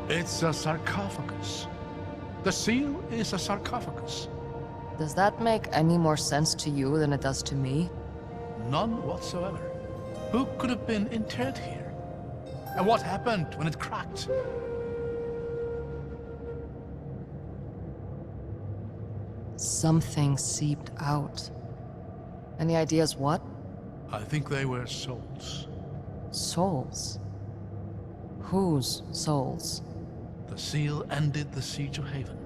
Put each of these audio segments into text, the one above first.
It's a sarcophagus. The seal is a sarcophagus. Does that make any more sense to you than it does to me? None whatsoever. Who could have been interred here? And what happened when it cracked? Something seeped out. Any ideas what? I think they were souls. Souls? Whose souls? The seal ended the siege of Haven.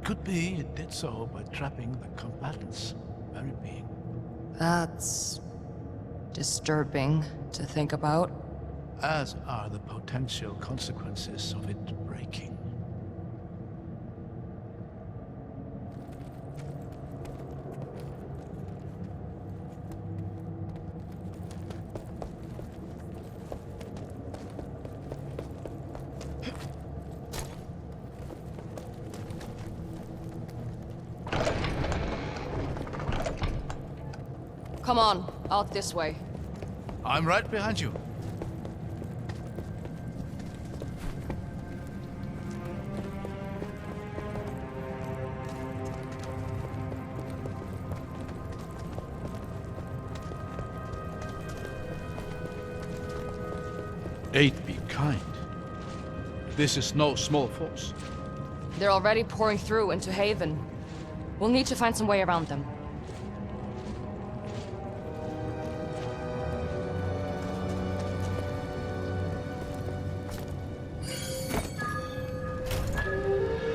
Could be it did so by trapping the combatants' very being. That's disturbing to think about. As are the potential consequences of it breaking. Come on, out this way. I'm right behind you. Eight be kind. This is no small force. They're already pouring through into Haven. We'll need to find some way around them.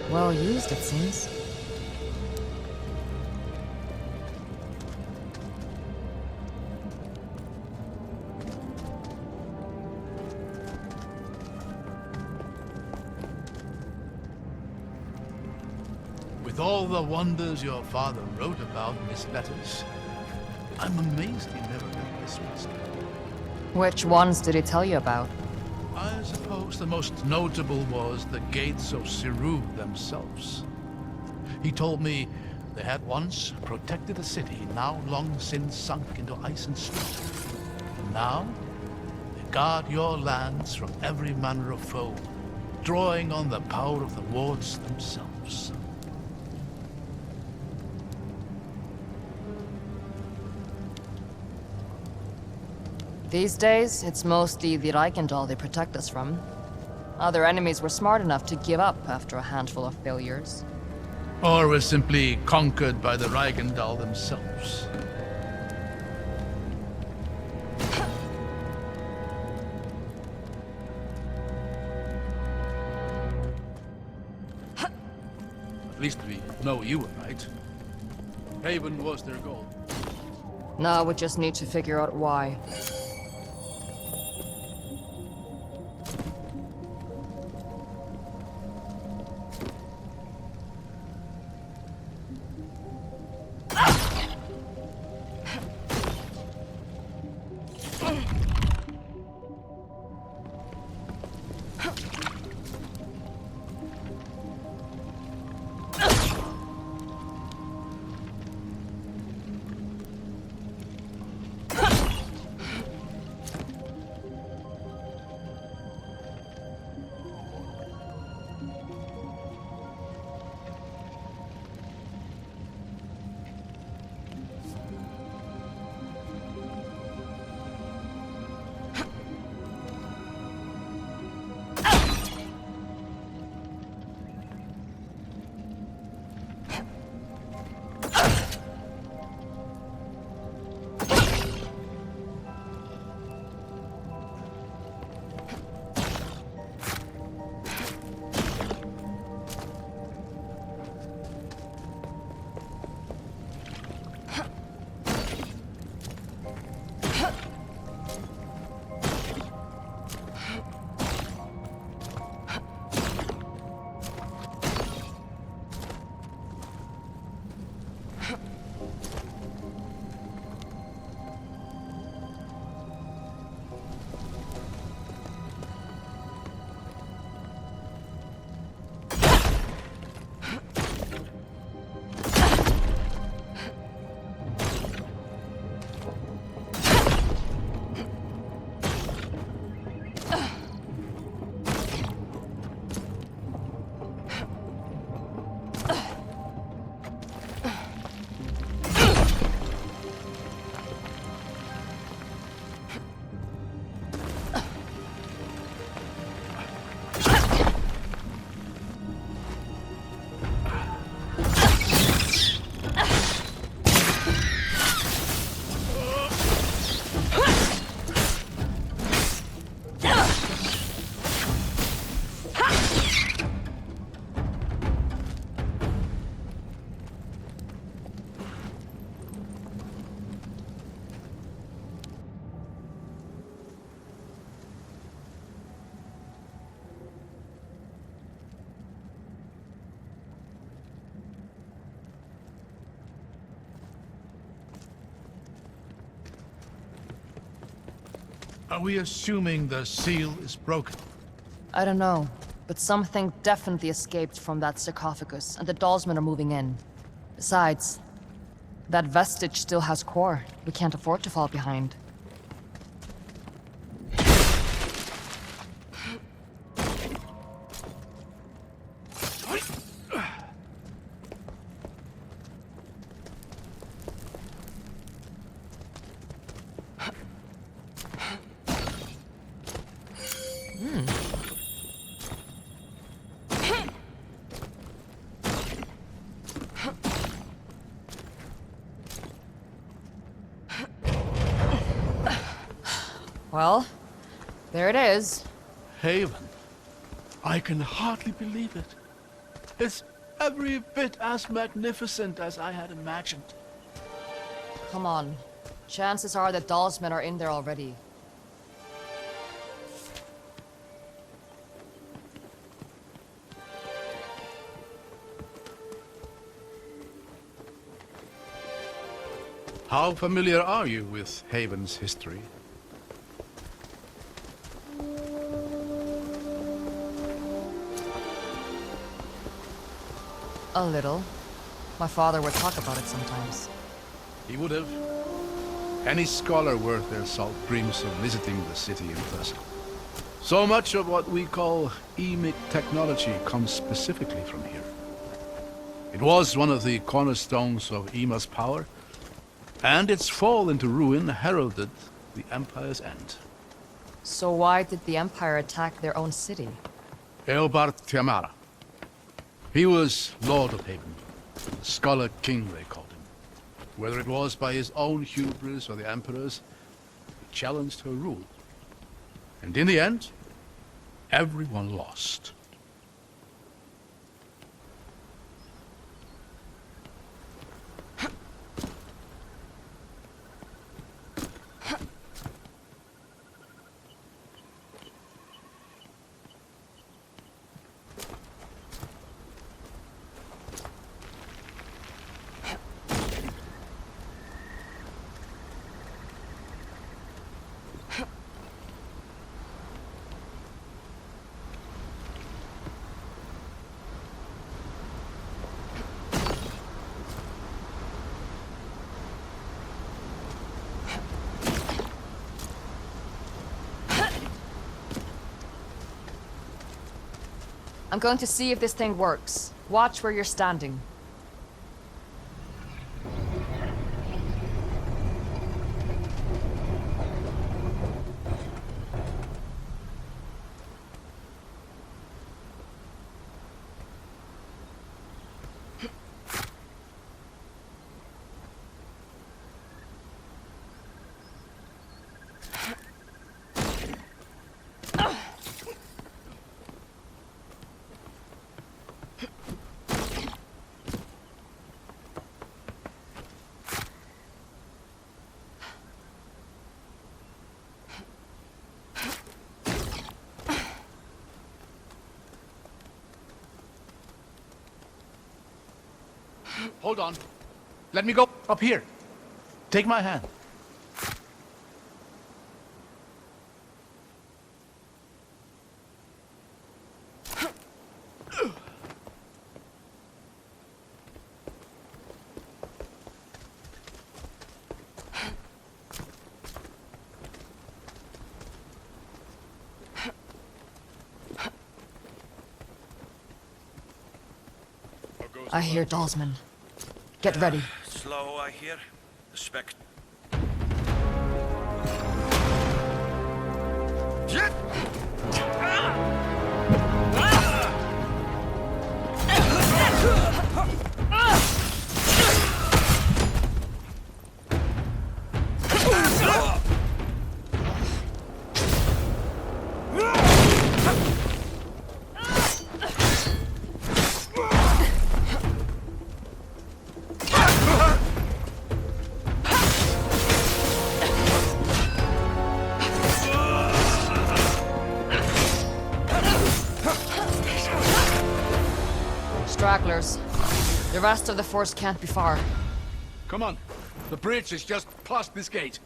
Well used, it seems. With all the wonders your father wrote about in his letters, I'm amazed he never got this risk. Which ones did he tell you about? I suppose the most notable was the gates of Siru themselves. He told me they had once protected a city now long since sunk into ice and snow. And now, they guard your lands from every manner of foe, drawing on the power of the wards themselves. These days, it's mostly the Reichendahl they protect us from. Other enemies were smart enough to give up after a handful of failures. Or were simply conquered by the Reichendahl themselves. At least we know you were right. Haven was their goal. Now we just need to figure out why. Are we assuming the seal is broken? I don't know, but something definitely escaped from that sarcophagus, and the Dalsmen are moving in. Besides, that vestige still has core. We can't afford to fall behind. Well, there it is. Haven. I can hardly believe it. It's every bit as magnificent as I had imagined. Come on. Chances are that Dalsmen are in there already. How familiar are you with Haven's history? A little. My father would talk about it sometimes. He would have. Any scholar worth their salt dreams of visiting the city in person. So much of what we call emic technology comes specifically from here. It was one of the cornerstones of Ima's power, and its fall into ruin heralded the Empire's end. So why did the Empire attack their own city? Eobard Tiamara. He was Lord of Haven. Scholar King, they called him. Whether it was by his own hubris or the Emperor's, he challenged her rule. And in the end, everyone lost. I'm going to see if this thing works. Watch where you're standing. Hold on. Let me go up here. Take my hand. I hear Dalsmen. Get ready. Slow, I hear. The spec. Stragglers. The rest of the force can't be far. Come on. The bridge is just past this gate.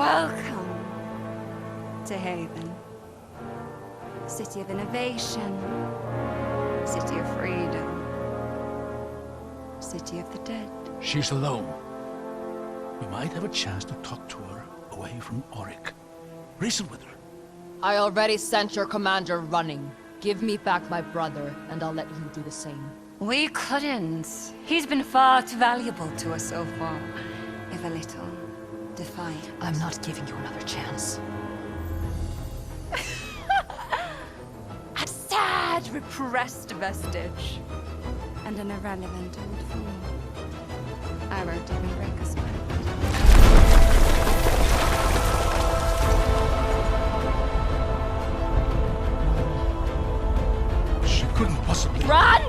Welcome to Haven. City of innovation. City of freedom. City of the dead. She's alone. We might have a chance to talk to her away from Auric. Reason with her. I already sent your commander running. Give me back my brother, and I'll let you do the same. We couldn't. He's been far too valuable to us so far. If a little defiant. I'm not giving you another chance. A sad, repressed vestige. And an irrelevant old fool. I won't even break a sweat. She couldn't possibly... Run!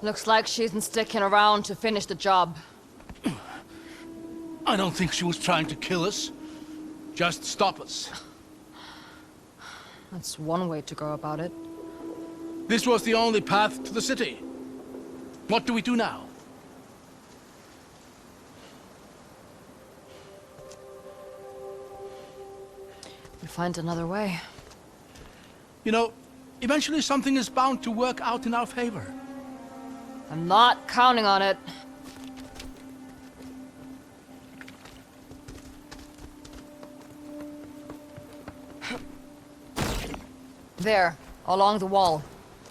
Looks like she isn't sticking around to finish the job. I don't think she was trying to kill us. Just stop us. That's one way to go about it. This was the only path to the city. What do we do now? We find another way. You know, eventually something is bound to work out in our favor. I'm not counting on it. There, along the wall.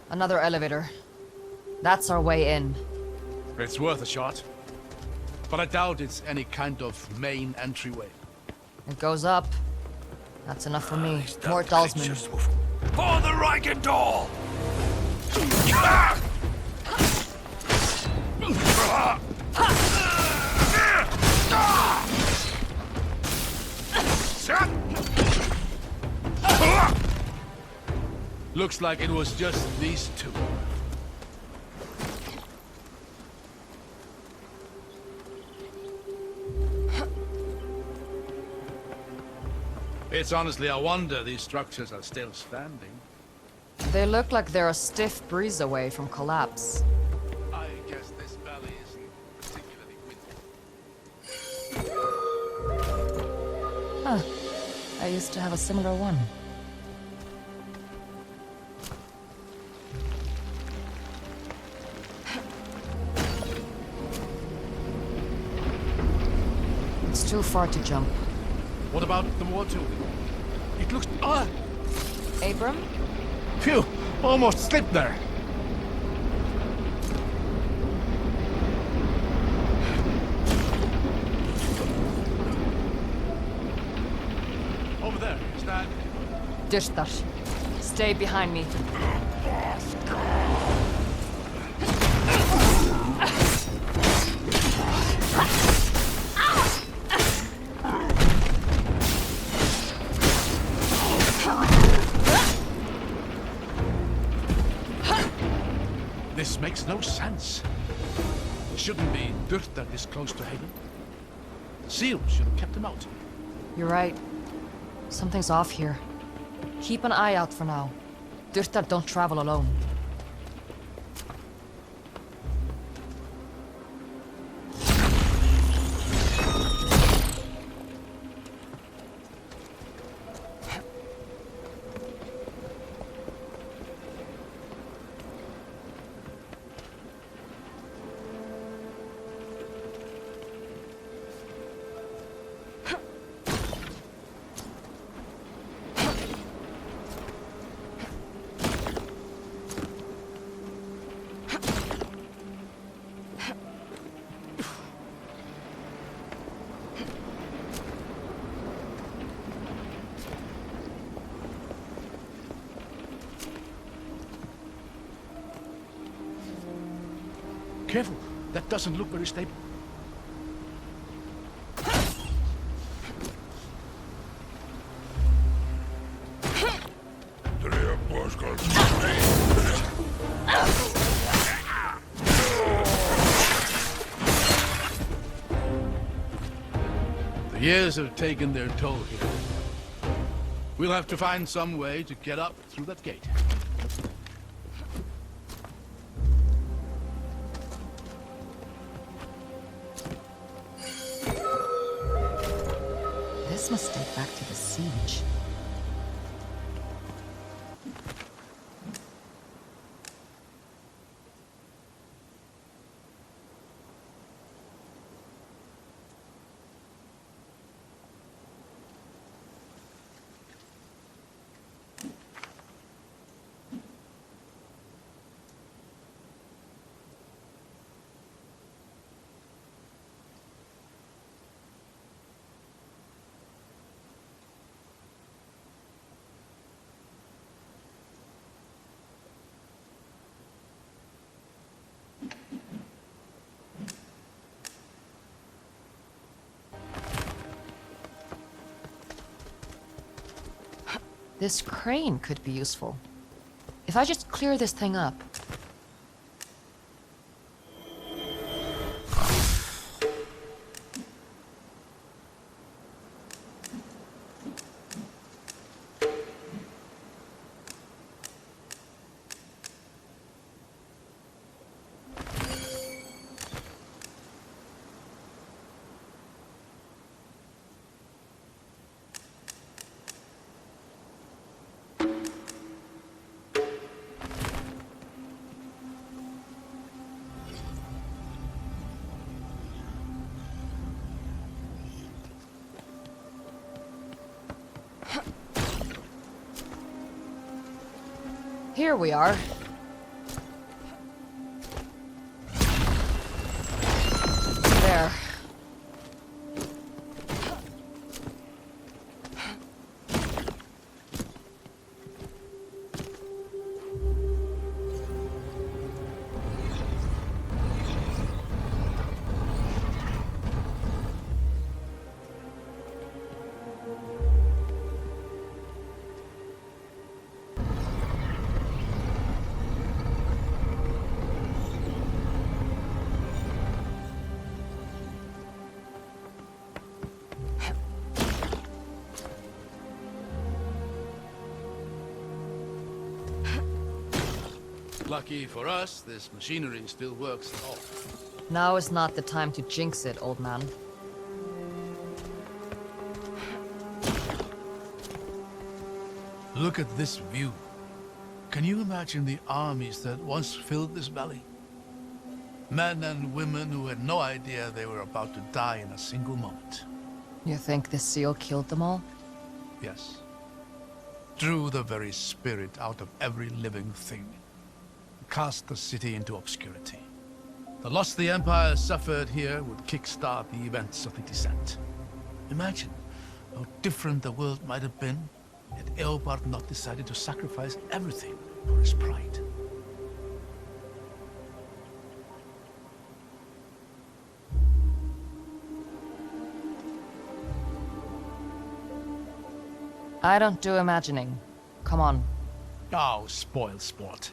Another elevator. That's our way in. It's worth a shot. But I doubt it's any kind of main entryway. It goes up. That's enough for me. More Dalsman. For the Reichendahl! Looks like it was just these two. It's honestly a wonder these structures are still standing. They look like they're a stiff breeze away from collapse. I guess this valley isn't particularly windy. Huh. I used to have a similar one. It's too far to jump. What about the wall too? It looks... Abram? Phew! Almost slipped there. Over there, is that... Dishtar. Stay behind me. This makes no sense. It shouldn't be dirt that is close to Haven. The seal should have kept him out. You're right. Something's off here. Keep an eye out for now. Dyrtar don't travel alone. Careful, that doesn't look very stable. Years have taken their toll here. We'll have to find some way to get up through that gate. This must date back to the siege. This crane could be useful. If I just clear this thing up. Here we are. There. Lucky for us, this machinery still works at all. Now is not the time to jinx it, old man. Look at this view. Can you imagine the armies that once filled this valley? Men and women who had no idea they were about to die in a single moment. You think the seal killed them all? Yes. Drew the very spirit out of every living thing. Cast the city into obscurity. The loss the Empire suffered here would kickstart the events of the descent. Imagine how different the world might have been had Eobard not decided to sacrifice everything for his pride. I don't do imagining. Come on. Oh, spoil sport.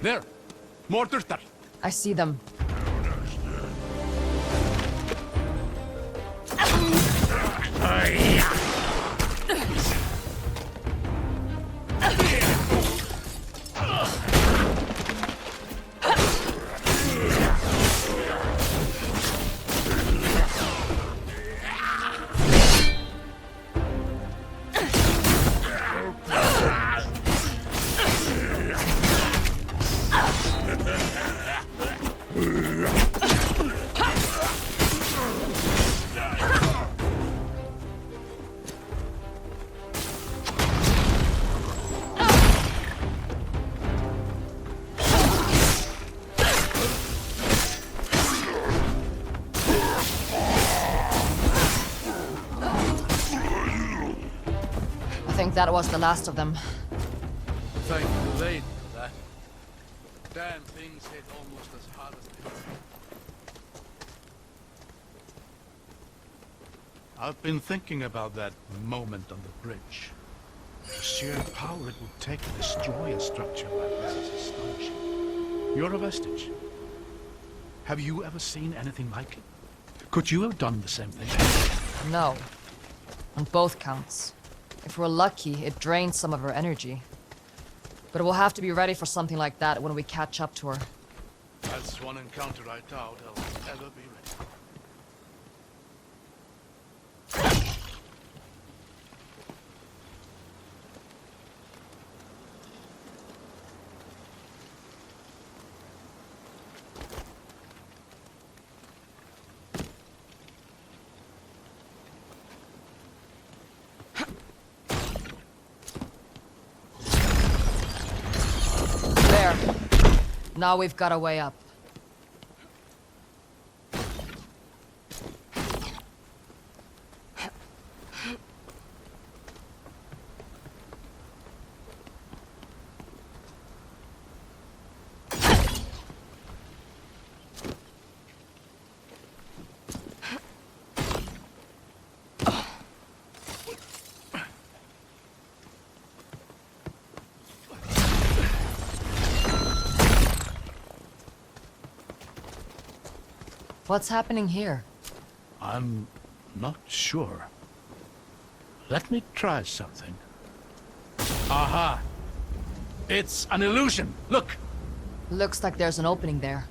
There! Mortar start! I see them. I think that was the last of them. Thank you, Lane, for that. Damn things hit almost as hard as before. I've been thinking about that moment on the bridge. The sheer power it would take to destroy a structure like that is astonishing. You're a vestige. Have you ever seen anything like it? Could you have done the same thing? No. On both counts. If we're lucky, it drains some of her energy. But we'll have to be ready for something like that when we catch up to her. That's one encounter I doubt I'll ever be ready. There. Now we've got a way up. What's happening here? I'm not sure. Let me try something. Aha! It's an illusion! Look! Looks like there's an opening there.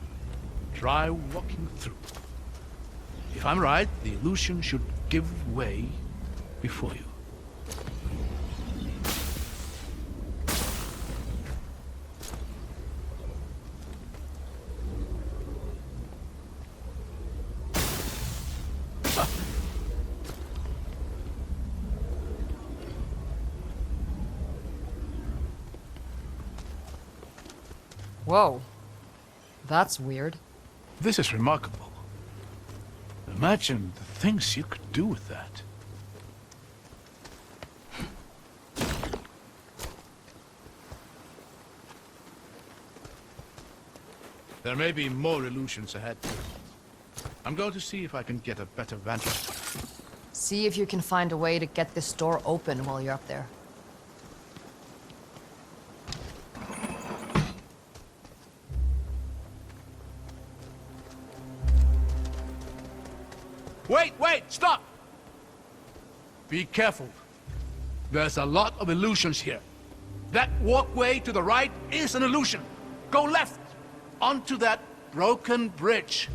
Try walking through. If I'm right, the illusion should give way before you. Whoa. That's weird. This is remarkable. Imagine the things you could do with that. There may be more illusions ahead. I'm going to see if I can get a better vantage point. See if you can find a way to get this door open while you're up there. Wait, stop! Be careful. There's a lot of illusions here. That walkway to the right is an illusion. Go left, onto that broken bridge.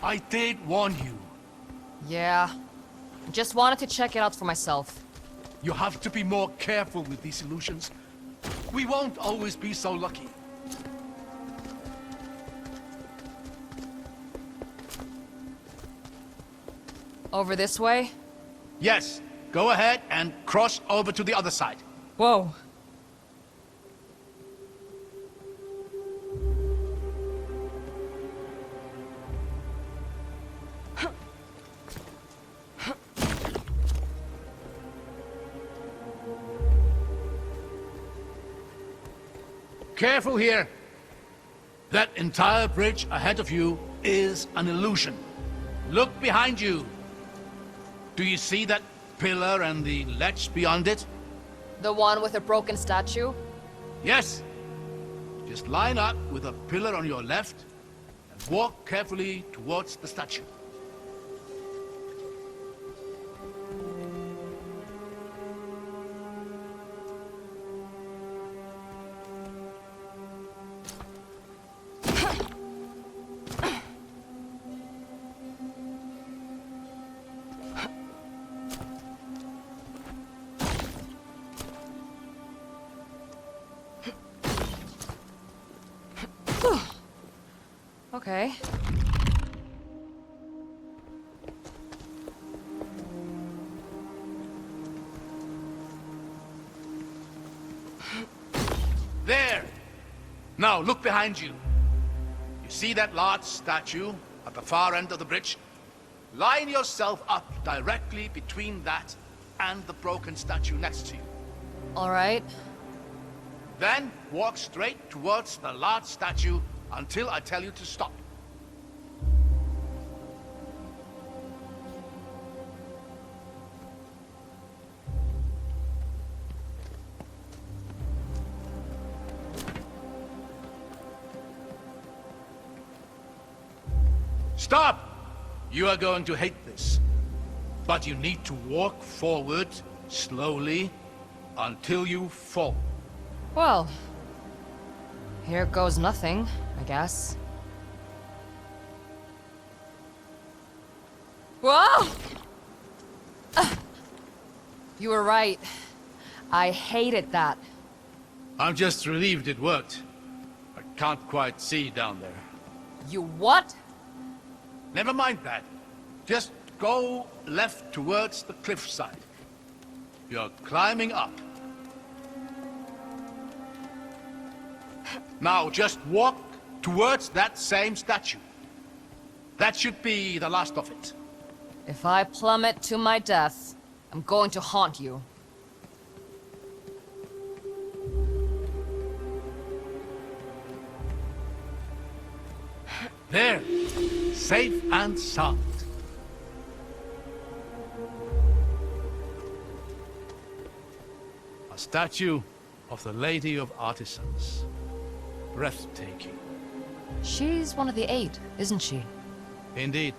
I did warn you. Yeah. Just wanted to check it out for myself. You have to be more careful with these illusions. We won't always be so lucky. Over this way? Yes, go ahead and cross over to the other side. Whoa. Careful here. That entire bridge ahead of you is an illusion. Look behind you. Do you see that pillar and the ledge beyond it? The one with a broken statue? Yes. Just line up with a pillar on your left and walk carefully towards the statue. Okay. There! Now, look behind you. You see that large statue at the far end of the bridge? Line yourself up directly between that and the broken statue next to you. All right. Then walk straight towards the large statue until I tell you to stop. Stop! You are going to hate this. But you need to walk forward slowly until you fall. Well, here goes nothing, I guess. Whoa! You were right. I hated that. I'm just relieved it worked. I can't quite see down there. You what? Never mind that. Just go left towards the cliffside. You're climbing up. Now just walk towards that same statue. That should be the last of it. If I plummet to my death, I'm going to haunt you. There. Safe and sound. A statue of the Lady of Artisans. Breathtaking. She's one of the 8, isn't she? Indeed.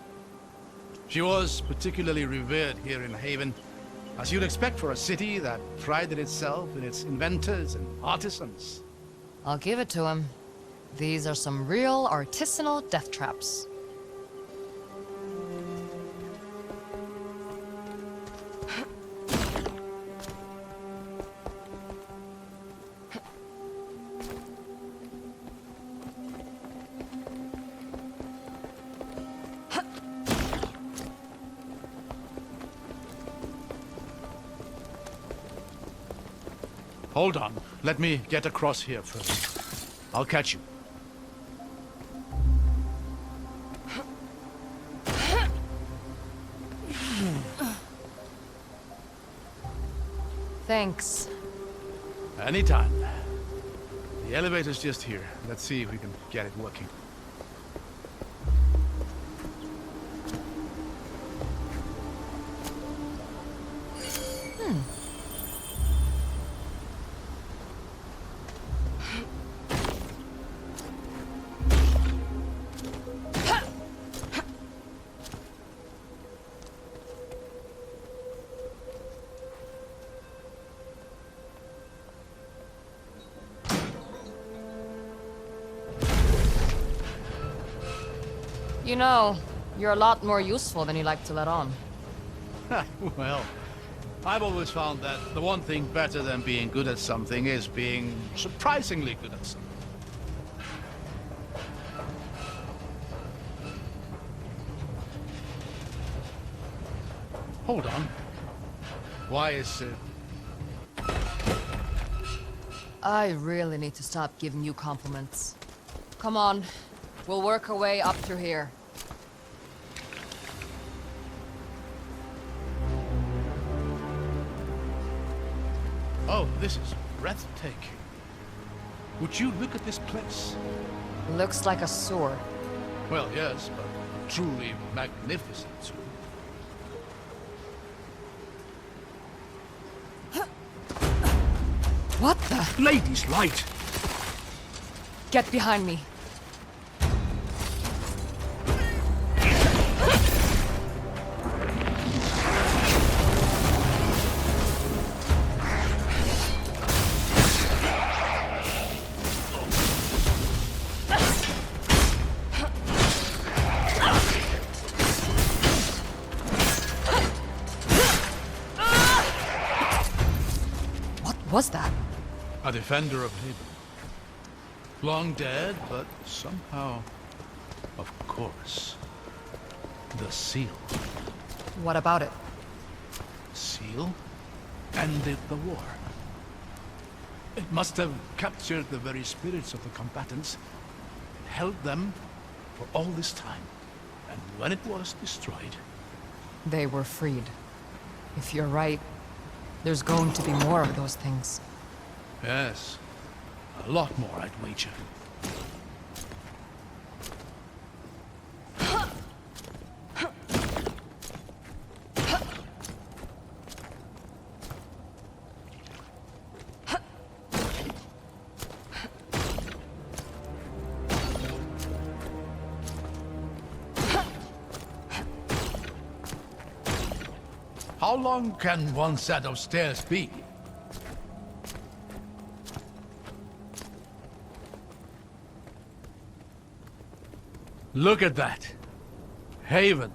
She was particularly revered here in Haven, as you'd expect for a city that prided itself in its inventors and artisans. I'll give it to him. These are some real artisanal death traps. Hold on. Let me get across here first. I'll catch you. Thanks. Anytime. The elevator's just here. Let's see if we can get it working. You know, you're a lot more useful than you like to let on. Well, I've always found that the one thing better than being good at something is being surprisingly good at something. Hold on. Why is it? I really need to stop giving you compliments. Come on, we'll work our way up through here. Oh, this is breathtaking. Would you look at this place? Looks like a sewer. Well, yes, but truly magnificent too. What the? Ladies' light! Get behind me. What was that? A defender of Haven. Long dead, but somehow Of course. The seal. What about it? Seal ended the war. It must have captured the very spirits of the combatants, held them for all this time. And when it was destroyed... They were freed. If you're right, there's going to be more of those things. Yes. A lot more, I'd wager. How long can one set of stairs be? Look at that. Haven.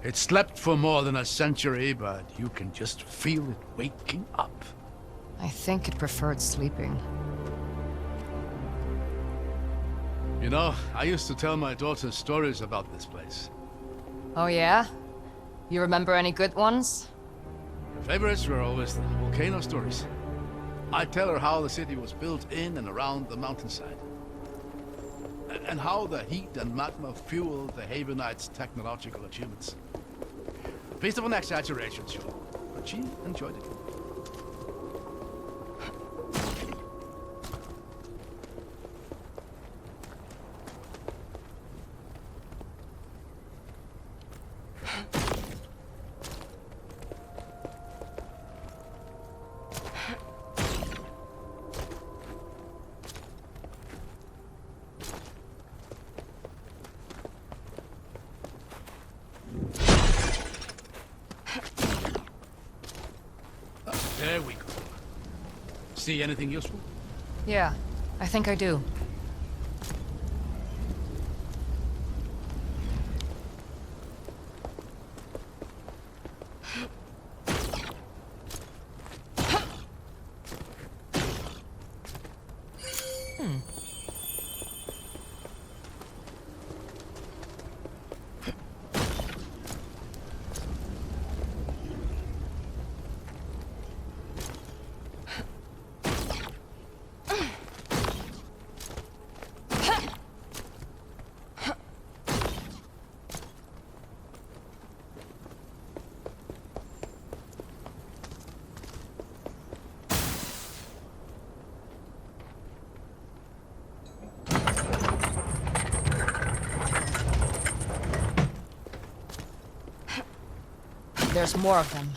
It slept for more than a century, but you can just feel it waking up. I think it preferred sleeping. You know, I used to tell my daughter stories about this place. Oh yeah? You remember any good ones? Her favorites were always the volcano stories. I'd tell her how the city was built in and around the mountainside. And how the heat and magma fueled the Havenites' technological achievements. A piece of an exaggeration, sure, but she enjoyed it. There we go. See anything useful? Yeah, I think I do. There's more of them.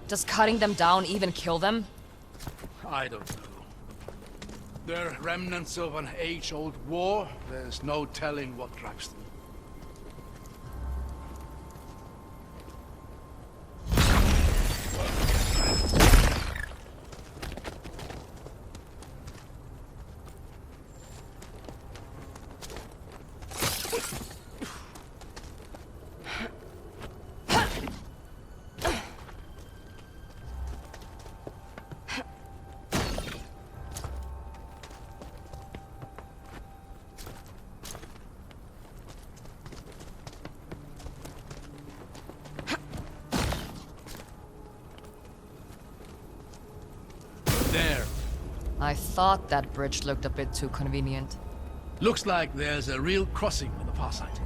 Does cutting them down even kill them? I don't know. They're remnants of an age-old war. There's no telling what drives them. I thought that bridge looked a bit too convenient. Looks like there's a real crossing on the far side.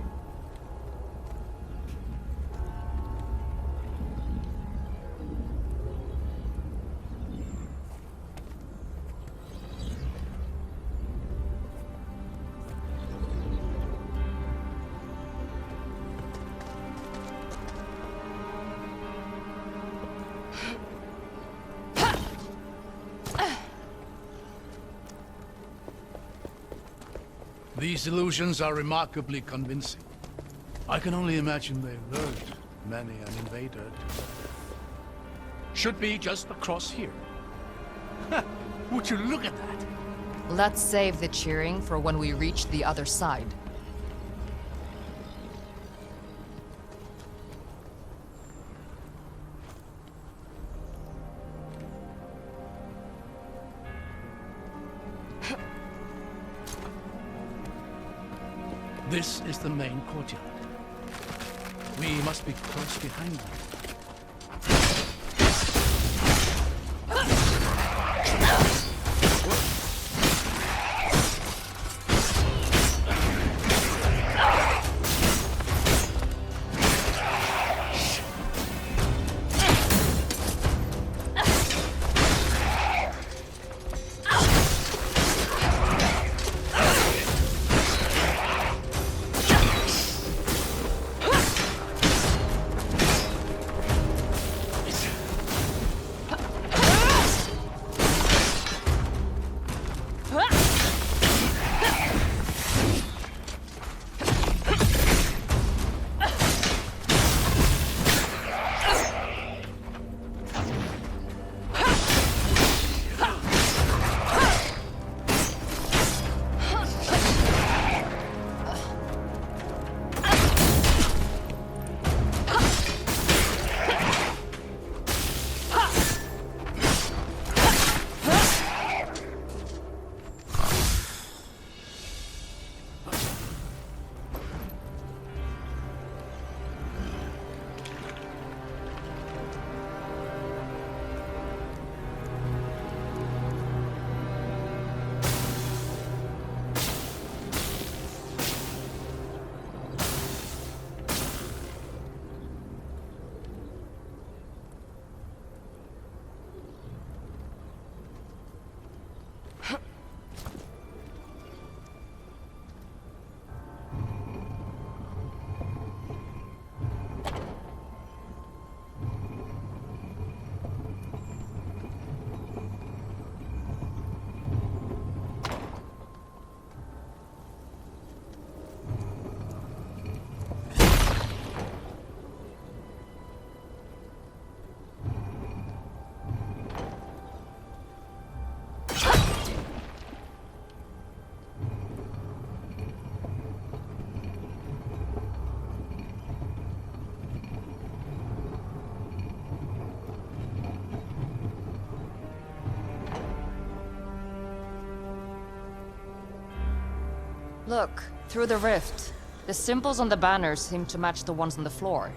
These illusions are remarkably convincing. I can only imagine they lured many an invader to... Should be just across here. Would you look at that? Let's save the cheering for when we reach the other side. This is the main courtyard. We must be close behind them. Look, through the rift. The symbols on the banners seem to match the ones on the floor.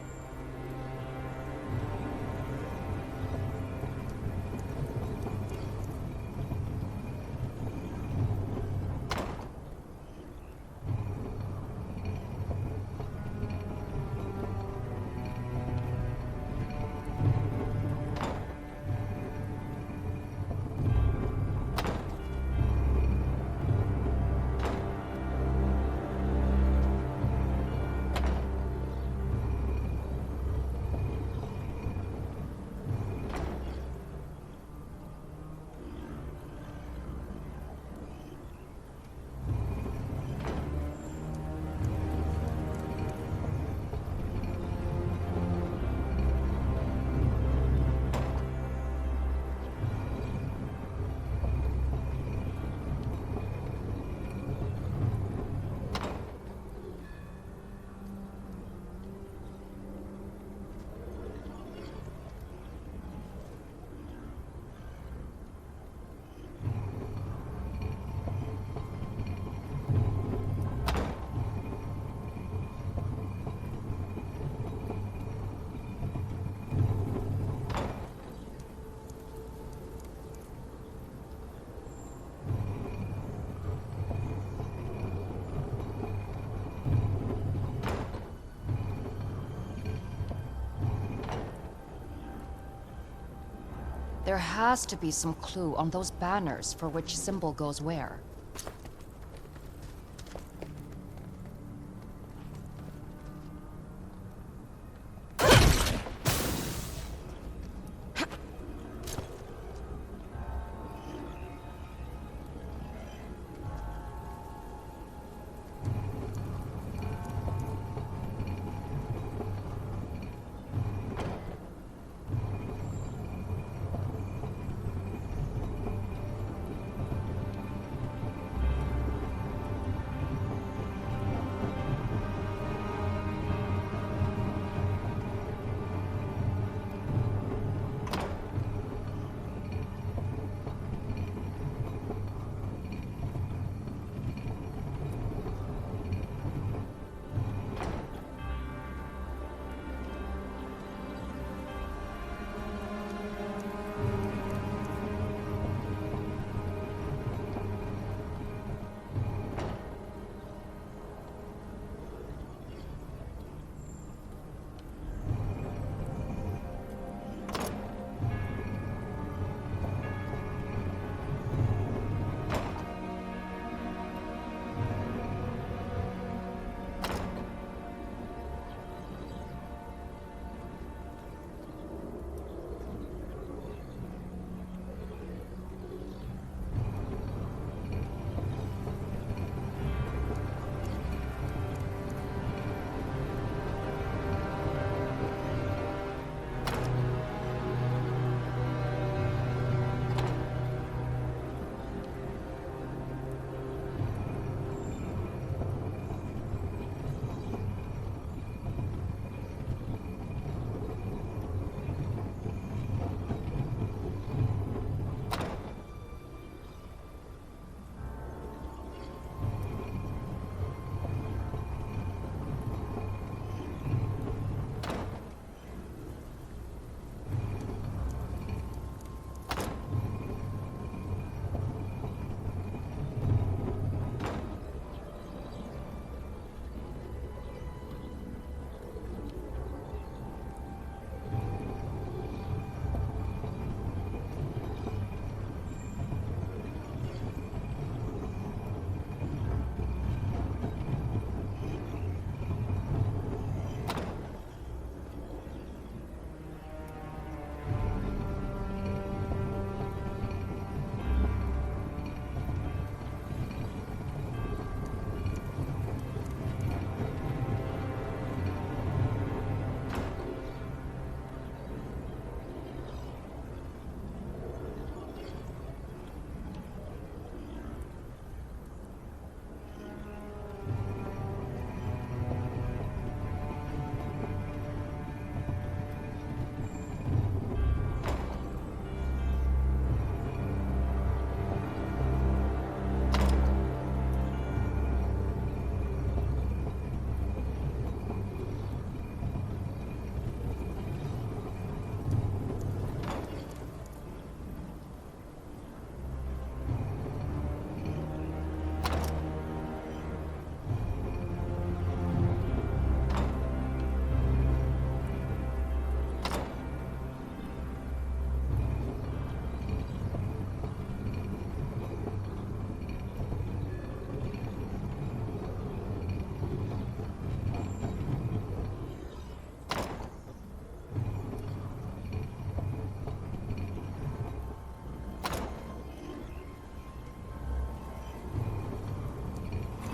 There has to be some clue on those banners for which symbol goes where.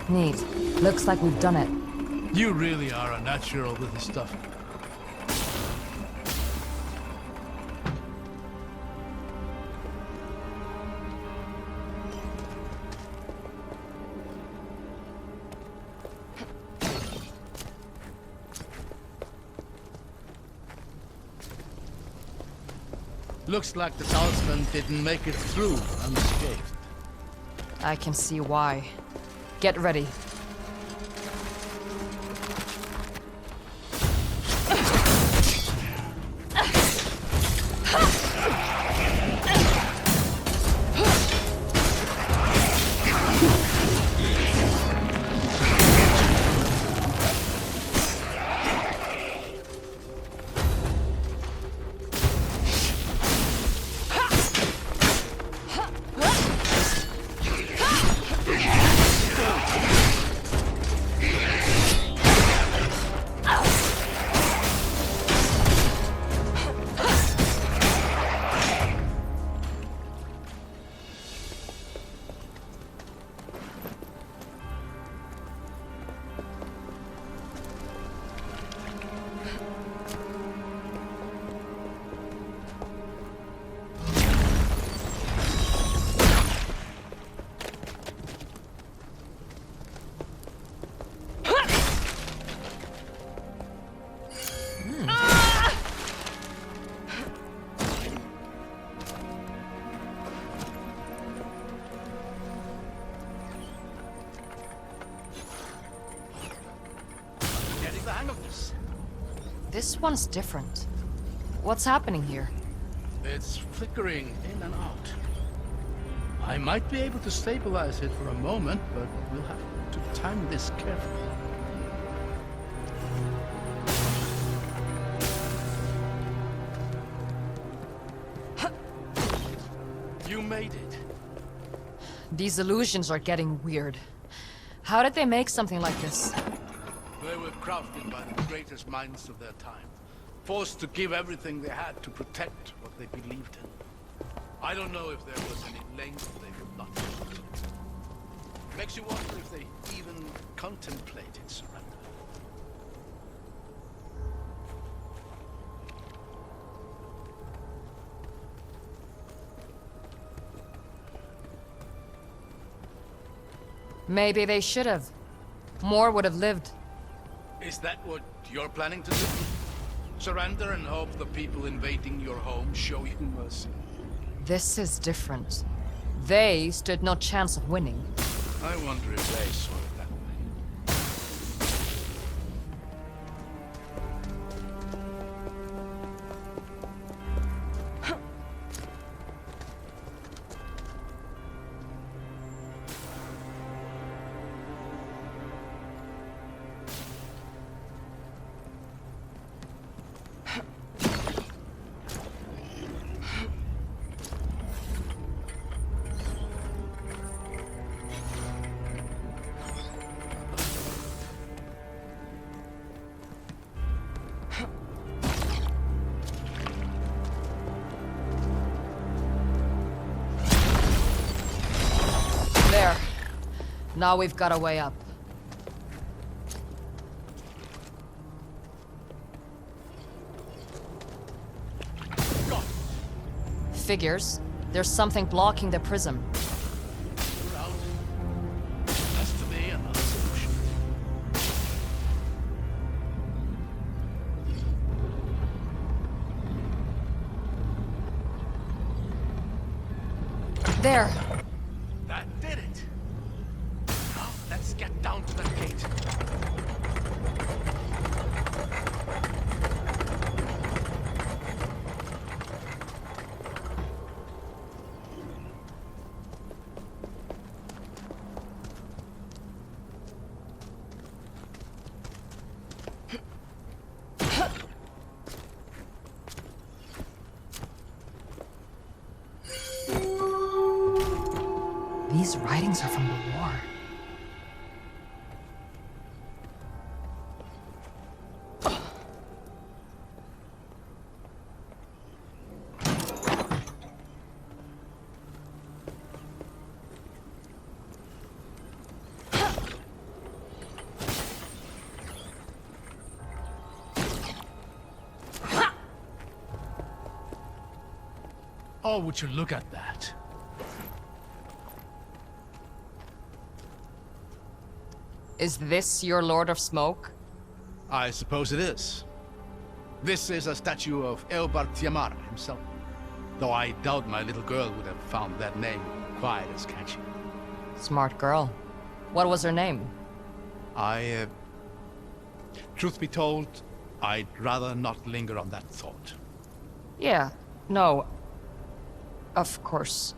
Neat. Looks like we've done it. You really are a natural with this stuff. Looks like the talisman didn't make it through unscathed. I can see why. Get ready. This one's different. What's happening here? It's flickering in and out. I might be able to stabilize it for a moment, but we'll have to time this carefully. You made it. These illusions are getting weird. How did they make something like this? They were crafted by the greatest minds of their time, forced to give everything they had to protect what they believed in. I don't know if there was any length they would not go to. Makes you wonder if they even contemplated surrender. Maybe they should have. More would have lived. Is that what you're planning to do? Surrender and hope the people invading your home show you mercy? This is different. They stood no chance of winning. I wonder if they saw it that way. There. Now we've got a way up. Figures. There's something blocking the prism. We're out. Has to be another solution. There. That did it. Now, let's get down to that gate. These writings are from the war. Oh, would you look at that? Is this your Lord of Smoke? I suppose it is. This is a statue of Eobard Tiamar himself. Though I doubt my little girl would have found that name quite as catchy. Smart girl. What was her name? Truth be told, I'd rather not linger on that thought. Yeah, no. Of course.